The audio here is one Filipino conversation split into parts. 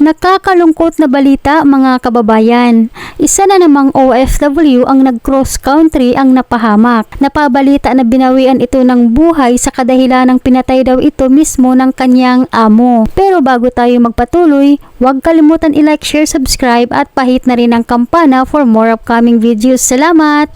Nakakalungkot na balita mga kababayan. Isa na namang OFW ang nag-cross country ang napahamak. Napabalita na binawian ito ng buhay sa kadahilan ng pinatay daw ito mismo ng kanyang amo. Pero bago tayo magpatuloy, huwag kalimutan i-like, share, subscribe at pahit na rin ang kampana for more upcoming videos. Salamat!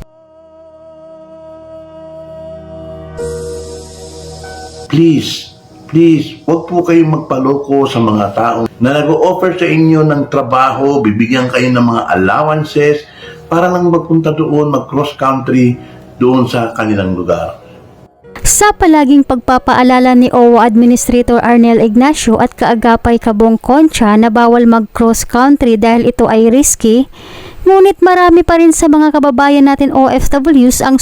Please, huwag po kayong magpaloko sa mga tao na nag-o-offer sa inyo ng trabaho, bibigyan kayo ng mga allowances para lang magpunta doon, mag-cross country doon sa kanilang lugar. Sa palaging pagpapaalala ni OWA Administrator Arnel Ignacio at kaagapay Kabong Concha na bawal mag-cross country dahil ito ay risky, ngunit marami pa rin sa mga kababayan natin OFWs ang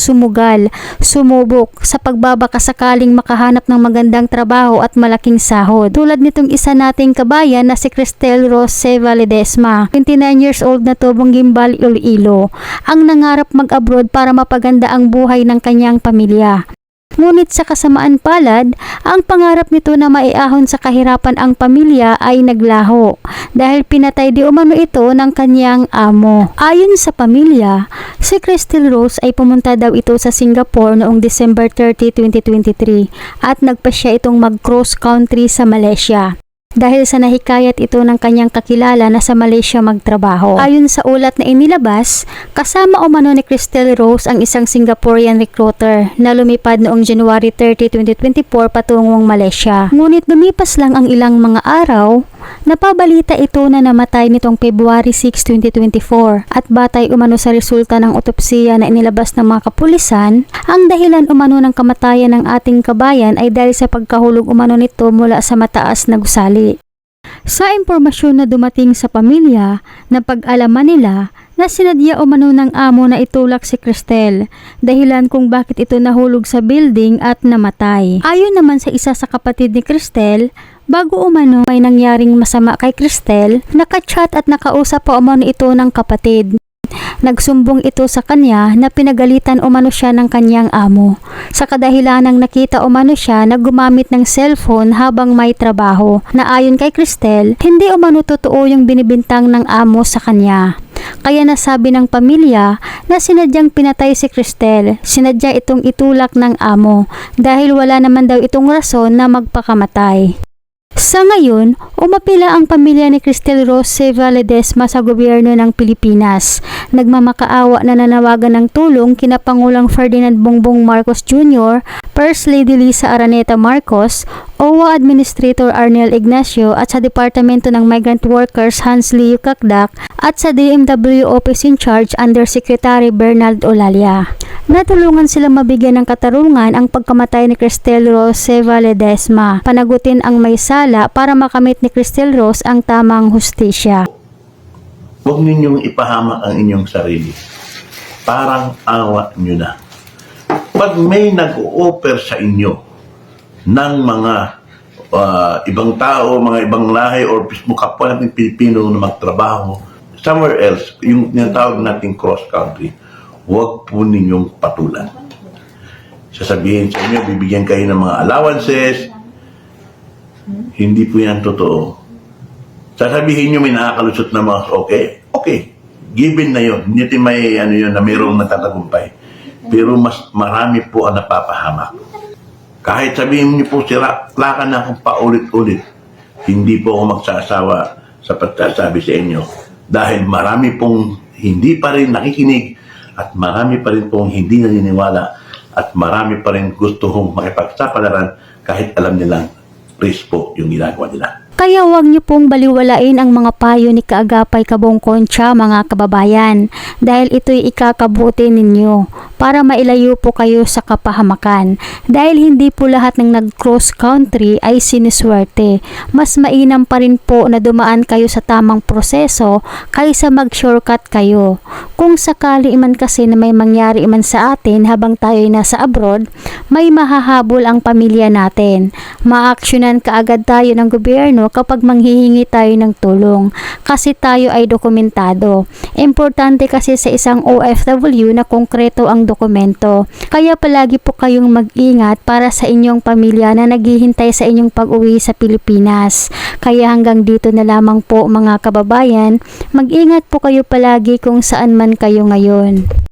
sumubok sa pagbabaka sakaling makahanap ng magandang trabaho at malaking sahod. Tulad nitong isa nating kabayan na si Cristel Rose Valedesma, 29 years old na tubong Gimbal, Iloilo, ang nangarap mag-abroad para mapaganda ang buhay ng kanyang pamilya. Ngunit sa kasamaan palad, ang pangarap nito na maiahon sa kahirapan ang pamilya ay naglaho dahil pinatay di umano ito ng kanyang amo. Ayon sa pamilya, si Cristel Rose ay pumunta daw ito sa Singapore noong December 30, 2023 at nagpasya itong mag-cross country sa Malaysia. Dahil sa nahikayat ito ng kanyang kakilala na sa Malaysia magtrabaho. Ayon sa ulat na inilabas, kasama umano ni Cristel Rose ang isang Singaporean recruiter na lumipad noong January 30, 2024 patungong Malaysia. Ngunit lumipas lang ang ilang mga araw, napabalita ito na namatay nitong February 6, 2024 at batay umano sa resulta ng otopsiya na inilabas ng mga kapulisan, ang dahilan umano ng kamatayan ng ating kabayan ay dahil sa pagkahulog umano nito mula sa mataas na gusali. Sa impormasyon na dumating sa pamilya, napag-alaman nila na sinadya umano ng amo na itulak si Cristel, dahilan kung bakit ito nahulog sa building at namatay. Ayon naman sa isa sa kapatid ni Cristel, bago umano may nangyaring masama kay Cristel, nakachat at nakausap pa umano ito ng kapatid. Nagsumbong ito sa kanya na pinagalitan umano siya ng kanyang amo. Sa kadahilanang nakita umano siya na gumamit ng cellphone habang may trabaho, na ayon kay Cristel, hindi umano totoo yung binibintang ng amo sa kanya. Kaya nasabi ng pamilya na sinadyang pinatay si Cristel, sinadya itong itulak ng amo dahil wala naman daw itong rason na magpakamatay. Sa ngayon, umapila ang pamilya ni Cristel Rose Valedesma sa gobyerno ng Pilipinas. Nagmamakaawa na nanawagan ng tulong kina Pangulong Ferdinand Bongbong Marcos Jr., First Lady Lisa Araneta Marcos, OWA Administrator Arnel Ignacio at sa Departamento ng Migrant Workers Hans Leo Cacdac at sa DMW Office in Charge Undersecretary Bernard Olalia. Natulungan silang mabigyan ng katarungan ang pagkamatay ni Cristel Rose Valedesma. Panagutin ang may sala para makamit ni Cristel Rose ang tamang hustisya. Huwag ninyong ipahamak ang inyong sarili. Parang awa nyo na. Pag may nag-o-offer sa inyo ng mga ibang tao, mga ibang lahi, or mismo kapwa natin Pilipino na magtrabaho somewhere else, yung tinatawag natin cross-country, huwag po ninyong patulan. Sasabihin sa inyo, bibigyan kayo ng mga allowances, hindi po yan totoo. Sasabihin nyo, may nakakalusot na mga, okay, given na yun, hindi natin may na mayroong natatagumpay. Pero mas marami po ang napapahamak. Kahit sabihin niyo po, lakan na akong paulit-ulit, hindi po ako magsasawa sa pagsasabi sa inyo. Dahil marami pong hindi pa rin nakikinig at marami pa rin pong hindi naniniwala at marami pa rin gusto hong makipagsapalaran kahit alam nilang risk po yung ginagawa nila. Kaya huwag niyo pong baliwalain ang mga payo ni kaagapay Kabong Concha mga kababayan dahil ito'y ikakabuti ninyo para mailayo po kayo sa kapahamakan. Dahil hindi po lahat ng nag-cross country ay siniswerte. Mas mainam pa rin po na dumaan kayo sa tamang proseso kaysa mag-shortcut kayo. Kung sakali man kasi na may mangyari man sa atin habang tayo'y nasa abroad, may mahahabol ang pamilya natin. Ma-actionan kaagad tayo ng gobyerno kapag manghihingi tayo ng tulong kasi tayo ay dokumentado. Importante kasi sa isang OFW na konkreto ang dokumento. Kaya palagi po kayong mag-ingat para sa inyong pamilya na naghihintay sa inyong pag-uwi sa Pilipinas. Kaya hanggang dito na lamang po mga kababayan, mag-ingat po kayo palagi kung saan man kayo ngayon.